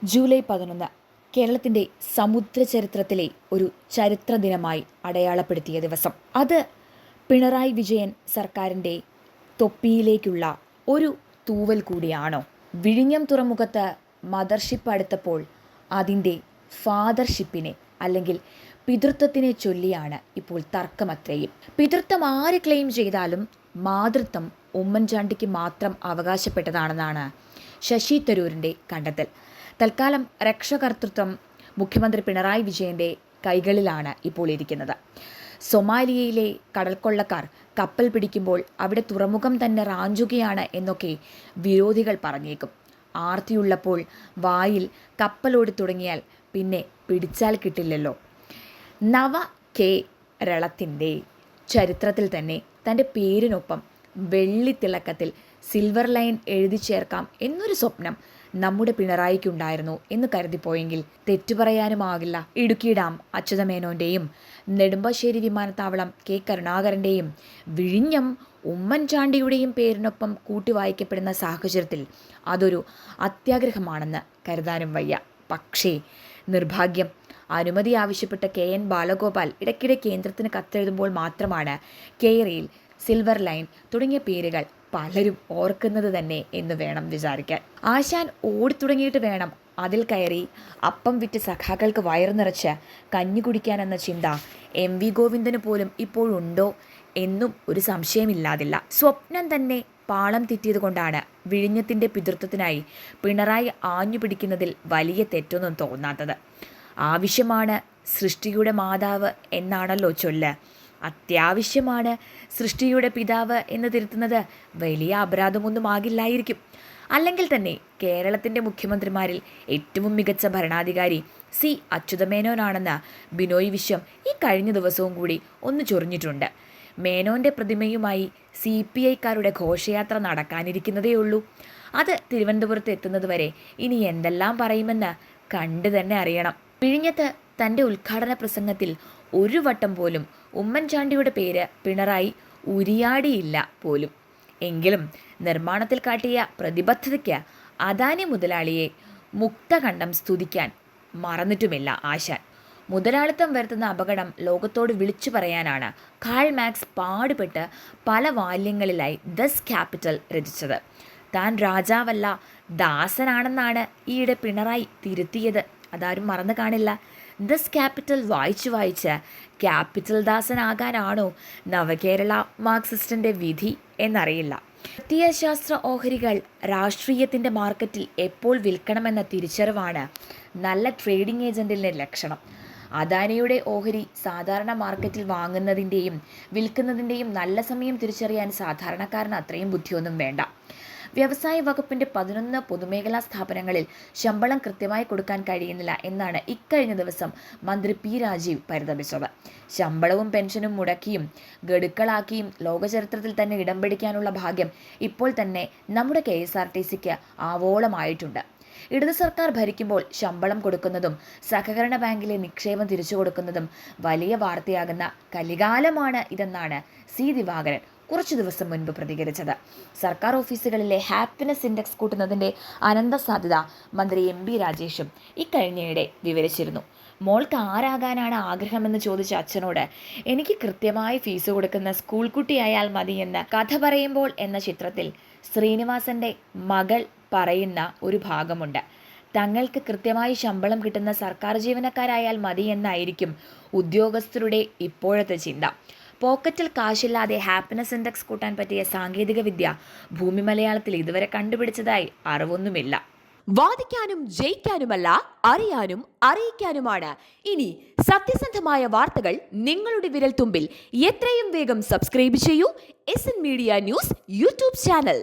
July 11 കേരളത്തിൻ്റെ സമുദ്ര ചരിത്രത്തിലെ ഒരു ചരിത്ര ദിനമായി അടയാളപ്പെടുത്തിയ ദിവസം. അത് പിണറായി വിജയൻ സർക്കാരിൻ്റെ തൊപ്പിയിലേക്കുള്ള ഒരു തൂവൽ കൂടിയാണോ? വിഴിഞ്ഞം തുറമുഖത്ത് മദർഷിപ്പ് അടുത്തപ്പോൾ അതിൻ്റെ ഫാദർഷിപ്പിനെ അല്ലെങ്കിൽ പിതൃത്വത്തിനെ ചൊല്ലിയാണ് ഇപ്പോൾ തർക്കമത്രയും. പിതൃത്വം ആര് ക്ലെയിം ചെയ്താലും മാതൃത്വം ഉമ്മൻചാണ്ടിക്ക് മാത്രം അവകാശപ്പെട്ടതാണെന്നാണ് ശശി തരൂരിൻ്റെ കണ്ടെത്തൽ. തൽക്കാലം രക്ഷകർത്തൃത്വം മുഖ്യമന്ത്രി പിണറായി വിജയൻ്റെ കൈകളിലാണ് ഇപ്പോൾ ഇരിക്കുന്നത്. സൊമാലിയയിലെ കടൽക്കൊള്ളക്കാർ കപ്പൽ പിടിക്കുമ്പോൾ അവിടെ തുറമുഖം തന്നെ റാഞ്ചുകയാണ് എന്നൊക്കെ വിരോധികൾ പറഞ്ഞേക്കും. ആർത്തിയുള്ളപ്പോൾ വായിൽ കപ്പലോടി തുടങ്ങിയാൽ പിന്നെ പിടിച്ചാൽ കിട്ടില്ലല്ലോ. കേരളത്തിൻ്റെ ചരിത്രത്തിൽ തന്നെ തൻ്റെ പേരിനൊപ്പം വെള്ളിത്തിളക്കത്തിൽ സിൽവർ ലൈൻ എഴുതി ചേർക്കാം എന്നൊരു സ്വപ്നം നമ്മുടെ പിണറായിക്കുണ്ടായിരുന്നു എന്ന് കരുതിപ്പോയെങ്കിൽ തെറ്റുപറയാനുമാകില്ല. ഇടുക്കി ഡാം അച്യുതമേനോൻ്റെയും നെടുമ്പാശ്ശേരി വിമാനത്താവളം കെ കരുണാകരൻ്റെയും വിഴിഞ്ഞം ഉമ്മൻചാണ്ടിയുടെയും പേരിനൊപ്പം കൂട്ടി വായിക്കപ്പെടുന്ന സാഹചര്യത്തിൽ അതൊരു അത്യാഗ്രഹമാണെന്ന് കരുതാനും വയ്യ. പക്ഷേ നിർഭാഗ്യം, അനുമതി ആവശ്യപ്പെട്ട KN ബാലഗോപാൽ ഇടയ്ക്കിടെ കേന്ദ്രത്തിന് കത്തെഴുതുമ്പോൾ മാത്രമാണ് കേരയിൽ സിൽവർ ലൈൻ തുടങ്ങിയ പേരുകൾ പലരും ഓർക്കുന്നത് തന്നെ എന്ന് വേണം വിചാരിക്കാൻ. ആശാൻ ഓടിത്തുടങ്ങിയിട്ട് വേണം അതിൽ കയറി അപ്പം വിറ്റ് സഖാക്കൾക്ക് വയറു നിറച്ച് കഞ്ഞി കുടിക്കാനെന്ന ചിന്ത MV ഗോവിന്ദന് പോലും ഇപ്പോഴുണ്ടോ എന്നും ഒരു സംശയമില്ലാതില്ല. സ്വപ്നം തന്നെ പാളം തെറ്റിയത് കൊണ്ടാണ് വിഴിഞ്ഞത്തിൻ്റെ പിതൃത്വത്തിനായി പിണറായി ആഞ്ഞു പിടിക്കുന്നതിൽ വലിയ തെറ്റൊന്നും തോന്നാത്തത്. ആവശ്യമാണ് സൃഷ്ടിയുടെ മാതാവ് എന്നാണല്ലോ ചൊല്ല്. അത്യാവശ്യമാണ് സൃഷ്ടിയുടെ പിതാവ് എന്ന് തിരുത്തുന്നത് വലിയ അപരാധമൊന്നും ആകില്ലായിരിക്കും. അല്ലെങ്കിൽ തന്നെ കേരളത്തിൻ്റെ മുഖ്യമന്ത്രിമാരിൽ ഏറ്റവും മികച്ച ഭരണാധികാരി C അച്യുതമേനോനാണെന്ന് ബിനോയ് വിശ്വം ഈ കഴിഞ്ഞ ദിവസവും കൂടി ഒന്ന് ചൊറിഞ്ഞിട്ടുണ്ട്. മേനോൻ്റെ പ്രതിമയുമായി CPIക്കാരുടെ ഘോഷയാത്ര നടക്കാനിരിക്കുന്നതേയുള്ളൂ. അത് തിരുവനന്തപുരത്ത് എത്തുന്നത് വരെ ഇനി എന്തെല്ലാം പറയുമെന്ന് കണ്ടു തന്നെ അറിയണം. വിഴിഞ്ഞത്ത് തൻ്റെ ഉദ്ഘാടന പ്രസംഗത്തിൽ ഒരു വട്ടം പോലും ഉമ്മൻചാണ്ടിയുടെ പേര് പിണറായി ഉരിയാടിയില്ല പോലും. എങ്കിലും നിർമ്മാണത്തിൽ കാട്ടിയ പ്രതിബദ്ധതയ്ക്ക് അദാനി മുതലാളിയെ മുക്തകണ്ഠം സ്തുതിക്കാൻ മറന്നിട്ടുമില്ല ആശാൻ. മുതലാളിത്തം വരുത്തുന്ന അപകടം ലോകത്തോട് വിളിച്ചു പറയാനാണ് കാൾ മാർക്സ് പാടുപെട്ട് പല വാല്യങ്ങളിലായി ദസ് ക്യാപിറ്റൽ രചിച്ചത്. താൻ രാജാവല്ല ദാസനാണെന്നാണ് ഈയിടെ പിണറായി തിരുത്തിയത്. അതാരും മറന്നു കാണില്ല. ദസ് ക്യാപിറ്റൽ വായിച്ച് ക്യാപിറ്റൽ ദാസനാകാനാണോ നവകേരള മാർക്സിസ്റ്റിൻ്റെ വിധി എന്നറിയില്ല. പ്രത്യയശാസ്ത്ര ഓഹരികൾ രാഷ്ട്രീയത്തിൻ്റെ മാർക്കറ്റിൽ എപ്പോൾ വിൽക്കണമെന്ന തിരിച്ചറിവാണ് നല്ല ട്രേഡിംഗ് ഏജൻറ്റിൻ്റെ ലക്ഷണം. അദാനിയുടെ ഓഹരി സാധാരണ മാർക്കറ്റിൽ വാങ്ങുന്നതിൻ്റെയും വിൽക്കുന്നതിൻ്റെയും നല്ല സമയം തിരിച്ചറിയാൻ സാധാരണക്കാരന് അത്രയും ബുദ്ധിയൊന്നും വേണ്ട. വ്യവസായ വകുപ്പിൻ്റെ 11 പൊതുമേഖലാ സ്ഥാപനങ്ങളിൽ ശമ്പളം കൃത്യമായി കൊടുക്കാൻ കഴിയുന്നില്ല എന്നാണ് ഇക്കഴിഞ്ഞ ദിവസം മന്ത്രി P രാജീവ് പരിതപിച്ചത്. ശമ്പളവും പെൻഷനും മുടക്കിയും ഗഡുക്കളാക്കിയും ലോകചരിത്രത്തിൽ തന്നെ ഇടം പിടിക്കാനുള്ള ഭാഗ്യം ഇപ്പോൾ തന്നെ നമ്മുടെ KSRTCക്ക് ആവോളമായിട്ടുണ്ട്. ഇടത് സർക്കാർ ഭരിക്കുമ്പോൾ ശമ്പളം കൊടുക്കുന്നതും സഹകരണ ബാങ്കിലെ നിക്ഷേപം തിരിച്ചു കൊടുക്കുന്നതും വലിയ വാർത്തയാകുന്ന കലികാലമാണ് ഇതെന്നാണ് C ദിവാകരൻ കുറച്ചു ദിവസം മുൻപ് പ്രതികരിച്ചത്. സർക്കാർ ഓഫീസുകളിലെ ഹാപ്പിനെസ് ഇൻഡെക്സ് കൂട്ടുന്നതിൻ്റെ അനന്ത സാധ്യത മന്ത്രി MB രാജേഷും ഇക്കഴിഞ്ഞയിടെ വിവരിച്ചിരുന്നു. മോൾക്ക് ആരാകാനാണ് ആഗ്രഹമെന്ന് ചോദിച്ച അച്ഛനോട് എനിക്ക് കൃത്യമായി ഫീസ് കൊടുക്കുന്ന സ്കൂൾ കുട്ടിയായാൽ മതിയെന്ന് കഥ പറയുമ്പോൾ എന്ന ചിത്രത്തിൽ ശ്രീനിവാസൻ്റെ മകൾ പറയുന്ന ഒരു ഭാഗമുണ്ട്. തങ്ങൾക്ക് കൃത്യമായി ശമ്പളം കിട്ടുന്ന സർക്കാർ ജീവനക്കാരായാൽ മതി എന്നായിരിക്കും ഉദ്യോഗസ്ഥരുടെ ഇപ്പോഴത്തെ ചിന്ത. പോക്കറ്റിൽ കാശില്ലാതെ ഹാപ്പിനെസ് ഇൻഡെക്സ് കൂട്ടാൻ പറ്റിയ സാങ്കേതിക വിദ്യ ഭൂമി മലയാളത്തിൽ ഇതുവരെ കണ്ടുപിടിച്ചതായി അറിവൊന്നുമില്ല. വാദിക്കാനും ജയിക്കാനുമല്ല, അറിയാനും അറിയിക്കാനുമാണ് ഇനി സത്യസന്ധമായ വാർത്തകൾ നിങ്ങളുടെ വിരൽത്തുമ്പിൽ. എത്രയും വേഗം സബ്സ്ക്രൈബ് ചെയ്യൂ SN media news YouTube channel.